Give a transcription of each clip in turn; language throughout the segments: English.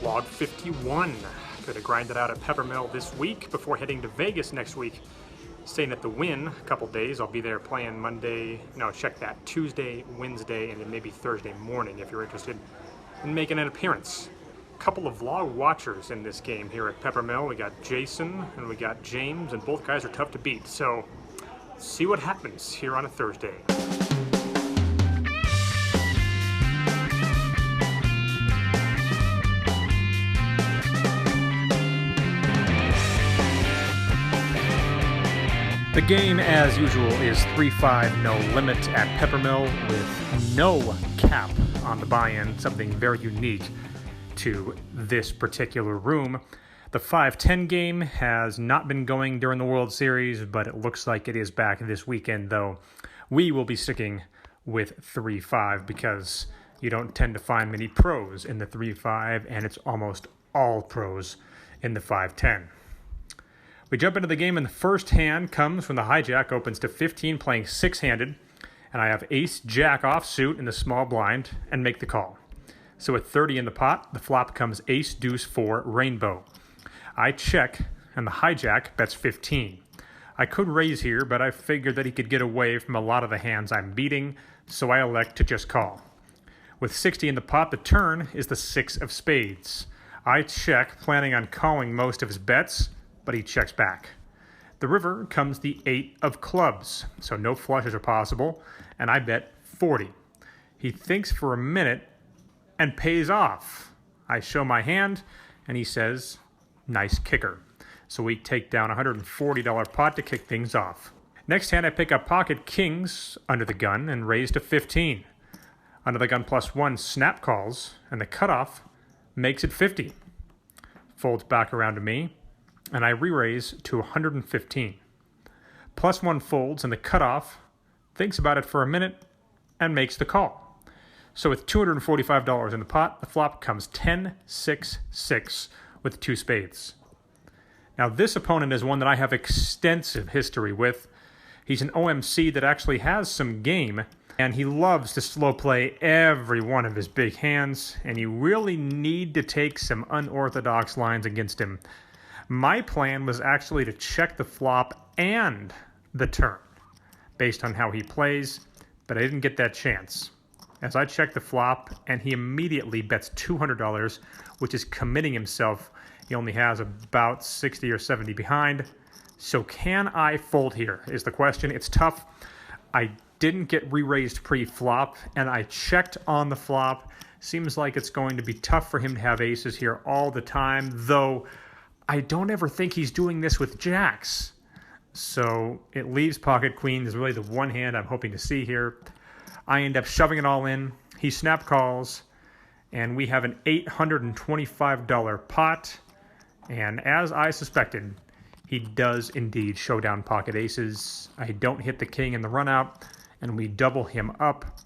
Vlog 51. Gonna grind it out at Peppermill this week before heading to Vegas next week. Staying at the Wynn a couple days. I'll be there playing Tuesday, Wednesday, and then maybe Thursday morning if you're interested in making an appearance. Couple of vlog watchers in this game here at Peppermill. We got Jason and we got James, and both guys are tough to beat. So, see what happens here on a Thursday. The game, as usual, is 3-5 no limit at Peppermill with no cap on the buy-in, something very unique to this particular room. The 5-10 game has not been going during the World Series, but it looks like it is back this weekend, though we will be sticking with 3-5 because you don't tend to find many pros in the 3-5, and it's almost all pros in the 5-10. We jump into the game, and the first hand comes when the hijack opens to 15, playing six-handed, and I have ace-jack offsuit in the small blind and make the call. So at 30 in the pot, the flop comes ace-deuce-4 rainbow. I check, and the hijack bets 15. I could raise here, but I figured that he could get away from a lot of the hands I'm beating, so I elect to just call. With 60 in the pot, the turn is the 6 of spades. I check, planning on calling most of his bets, but he checks back. The river comes the 8 of clubs, so no flushes are possible, and I bet 40. He thinks for a minute and pays off. I show my hand, and he says, nice kicker. So we take down a $140 pot to kick things off. Next hand, I pick up pocket kings under the gun and raise to 15. Under the gun +1 snap calls, and the cutoff makes it 50. Folds back around to me, and I re-raise to 115. +1 folds, and the cutoff thinks about it for a minute and makes the call. So with $245 in the pot, the flop comes 10-6-6 with 2 spades. Now this opponent is one that I have extensive history with. He's an OMC that actually has some game, and he loves to slow play every one of his big hands, and you really need to take some unorthodox lines against him. My plan was actually to check the flop and the turn based on how he plays, but I didn't get that chance. As I check the flop, and he immediately bets $200, which is committing himself. He only has about 60 or 70 behind. So can I fold here is the question. It's tough. I didn't get re-raised pre-flop, and I checked on the flop. Seems like it's going to be tough for him to have aces here all the time, though I don't ever think he's doing this with jacks. So it leaves pocket queen is really the one hand I'm hoping to see here. I end up shoving it all in. He snap calls, and we have an $825 pot. And as I suspected, he does indeed show down pocket aces. I don't hit the king in the run out, and we double him up.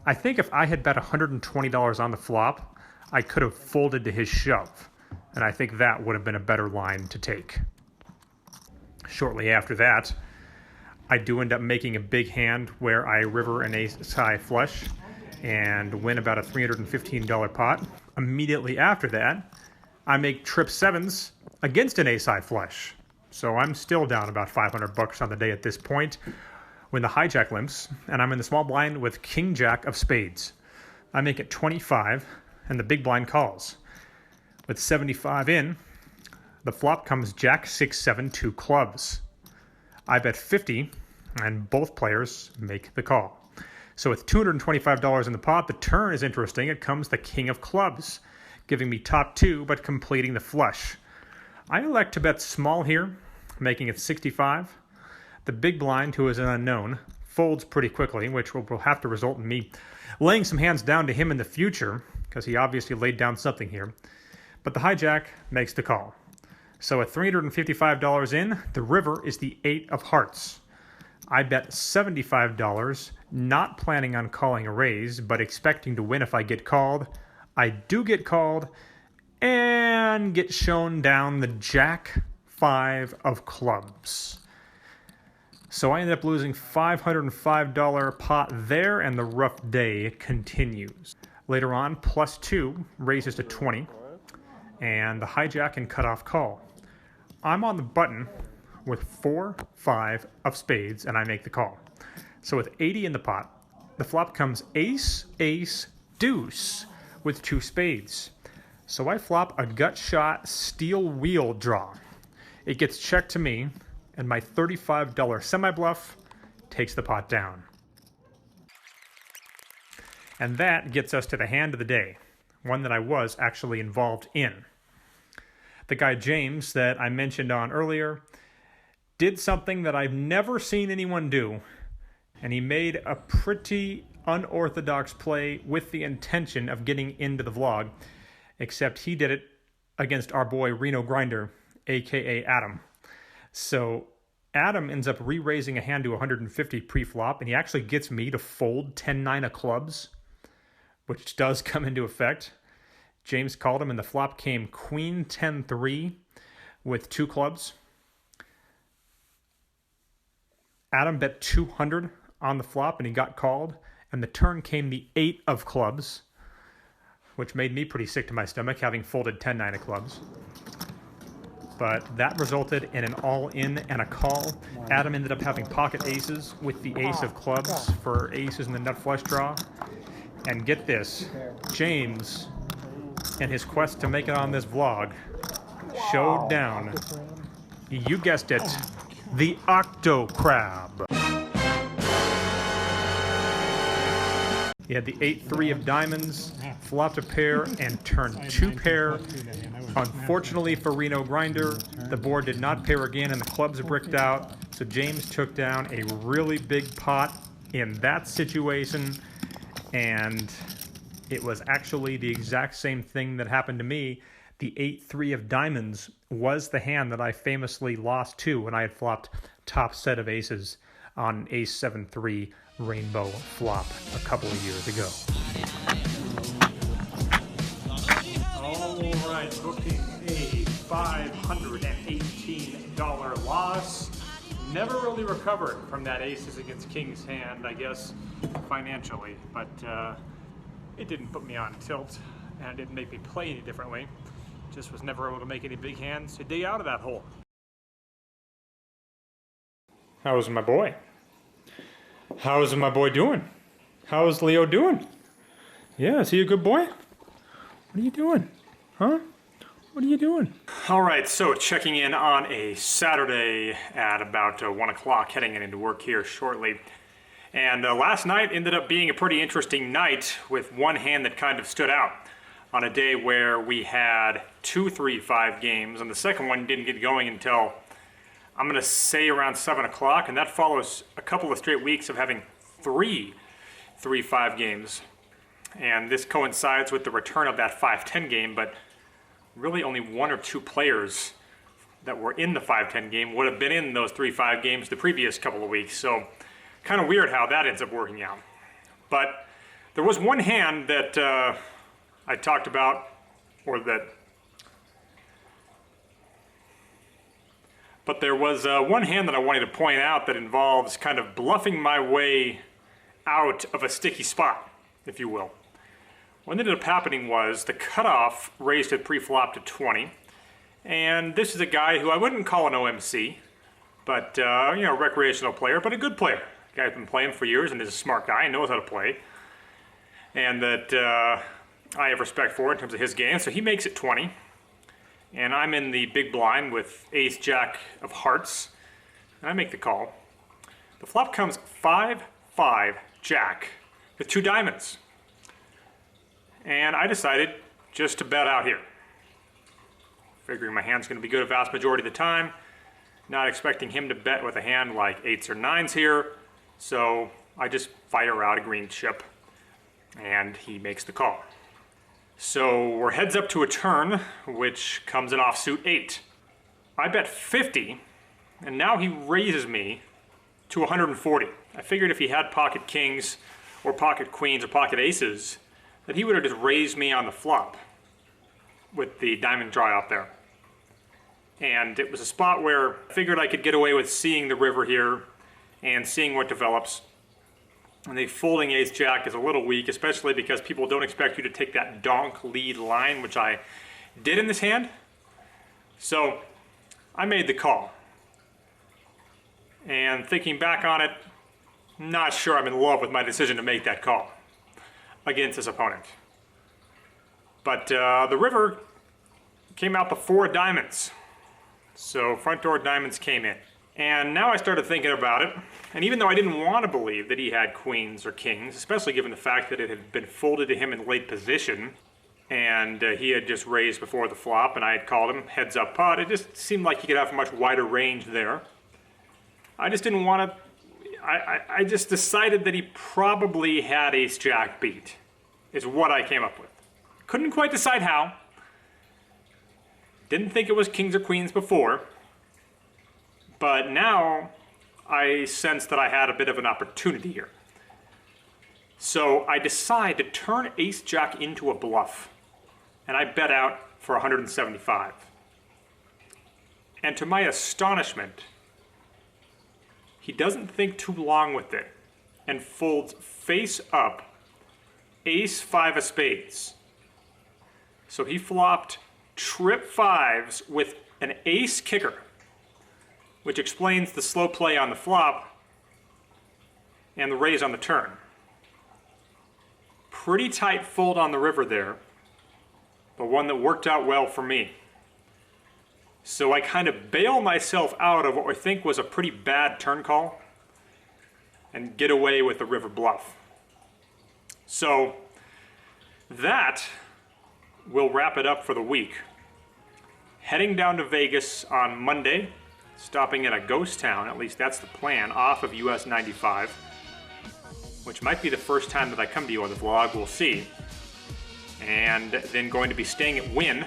I think if I had bet $120 on the flop, I could have folded to his shove. And I think that would have been a better line to take. Shortly after that, I do end up making a big hand where I river an ace-high flush and win about a $315 pot. Immediately after that, I make trip sevens against an ace-high flush. So I'm still down about $500 on the day at this point when the hijack limps, and I'm in the small blind with king-jack of spades. I make it 25, and the big blind calls. With 75 in, the flop comes jack 6-7 2 clubs. I bet 50, and both players make the call. So with $225 in the pot, the turn is interesting. It comes the king of clubs, giving me top 2, but completing the flush. I elect to bet small here, making it 65. The big blind, who is an unknown, folds pretty quickly, which will have to result in me laying some hands down to him in the future, because he obviously laid down something here. But the hijack makes the call. So at $355 in, the river is the 8 of hearts. I bet $75, not planning on calling a raise, but expecting to win if I get called. I do get called and get shown down the jack 5 of clubs. So I ended up losing $505 pot there, and the rough day continues. Later on, +2 raises to 20. and the hijack and cutoff call. I'm on the button with 4-5 of spades, and I make the call. So with 80 in the pot, the flop comes ace, ace, deuce with 2 spades. So I flop a gut shot steel wheel draw. It gets checked to me, and my $35 semi-bluff takes the pot down. And that gets us to the hand of the day, one that I was actually involved in. The guy James that I mentioned on earlier did something that I've never seen anyone do, and he made a pretty unorthodox play with the intention of getting into the vlog, except he did it against our boy Reno Grinder, aka Adam. So Adam ends up re-raising a hand to 150 pre-flop, and he actually gets me to fold 10-9 of clubs, which does come into effect. James called him, and the flop came queen 10-3 with 2 clubs. Adam bet 200 on the flop, and he got called, and the turn came the 8 of clubs, which made me pretty sick to my stomach, having folded 10-9 of clubs. But that resulted in an all-in and a call. Adam ended up having pocket aces with the ace of clubs for aces in the nut flush draw. And get this, James, in his quest to make it on this vlog, showed down, you guessed it, the Octo-Crab. He had the 8-3 of diamonds, flopped a pair, and turned 2 pair. Unfortunately for Reno Grinder, the board did not pair again and the clubs bricked out, so James took down a really big pot in that situation, and it was actually the exact same thing that happened to me. The 8-3 of diamonds was the hand that I famously lost to when I had flopped top set of aces on ace 7-3 rainbow flop a couple of years ago. All right, booking a $518 loss. Never really recovered from that aces against kings hand, I guess, financially, but it didn't put me on tilt and it didn't make me play any differently. Just was never able to make any big hands to dig out of that hole. How's my boy? How's my boy doing? How's Leo doing? Yeah, is he a good boy? What are you doing? Huh? What are you doing? All right, so checking in on a Saturday at about 1 o'clock, heading into work here shortly. And last night ended up being a pretty interesting night with one hand that kind of stood out on a day where we had 2 3-5 games, and the second one didn't get going until, I'm going to say, around 7 o'clock, and that follows a couple of straight weeks of having 3 3-5 games. And this coincides with the return of that 5-10 game, but really only 1 or 2 players that were in the 5-10 game would have been in those 3-5 games the previous couple of weeks. So kind of weird how that ends up working out. But there was one hand that I talked about, but there was one hand that I wanted to point out that involves kind of bluffing my way out of a sticky spot, if you will. What ended up happening was the cutoff raised it pre-flop to 20, and this is a guy who I wouldn't call an OMC, but you know, recreational player, but a good player. A guy who's been playing for years and is a smart guy and knows how to play, and that I have respect for in terms of his game. So he makes it 20, and I'm in the big blind with ace jack of hearts, and I make the call. The flop comes 5-5 jack with 2 diamonds. And I decided just to bet out here. Figuring my hand's going to be good a vast majority of the time. Not expecting him to bet with a hand like 8s or 9s here. So I just fire out a green chip. And he makes the call. So we're heads up to a turn, which comes in offsuit 8. I bet 50, and now he raises me to 140. I figured if he had pocket kings, or pocket queens, or pocket aces, that he would have just raised me on the flop with the diamond draw out there. And it was a spot where I figured I could get away with seeing the river here and seeing what develops. And the folding ace-jack is a little weak, especially because people don't expect you to take that donk lead line, which I did in this hand. So I made the call. And thinking back on it, not sure I'm in love with my decision to make that call against this opponent. But the river came out the 4 diamonds. So front door diamonds came in. And now I started thinking about it, and even though I didn't want to believe that he had queens or kings, especially given the fact that it had been folded to him in late position, and he had just raised before the flop, and I had called him heads up pot, it just seemed like he could have a much wider range there. I just didn't want to, I just decided that he probably had ace-jack beat, is what I came up with. Couldn't quite decide how. Didn't think it was kings or queens before. But now I sense that I had a bit of an opportunity here. So I decide to turn ace-jack into a bluff. And I bet out for 175. And to my astonishment, he doesn't think too long with it and folds face up ace-5 of spades. So he flopped trip 5s with an ace kicker, which explains the slow play on the flop and the raise on the turn. Pretty tight fold on the river there, but one that worked out well for me. So I kind of bail myself out of what I think was a pretty bad turn call and get away with the river bluff. So that will wrap it up for the week. Heading down to Vegas on Monday, stopping in a ghost town, at least that's the plan, off of US 95, which might be the first time that I come to you on the vlog, we'll see. And then going to be staying at Wynn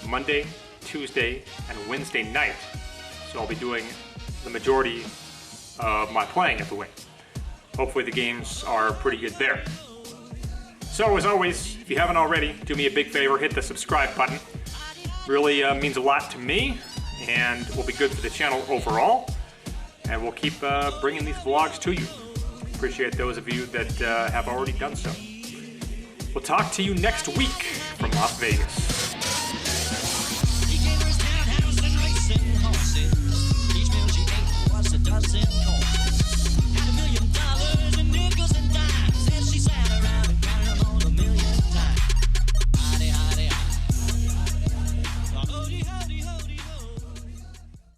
Monday, Tuesday, and Wednesday night. So I'll be doing the majority of my playing at the Wynn. Hopefully the games are pretty good there. So as always, if you haven't already, do me a big favor, hit the subscribe button. Really means a lot to me, and will be good for the channel overall, and we'll keep bringing these vlogs to you. Appreciate those of you that have already done so. We'll talk to you next week from Las Vegas.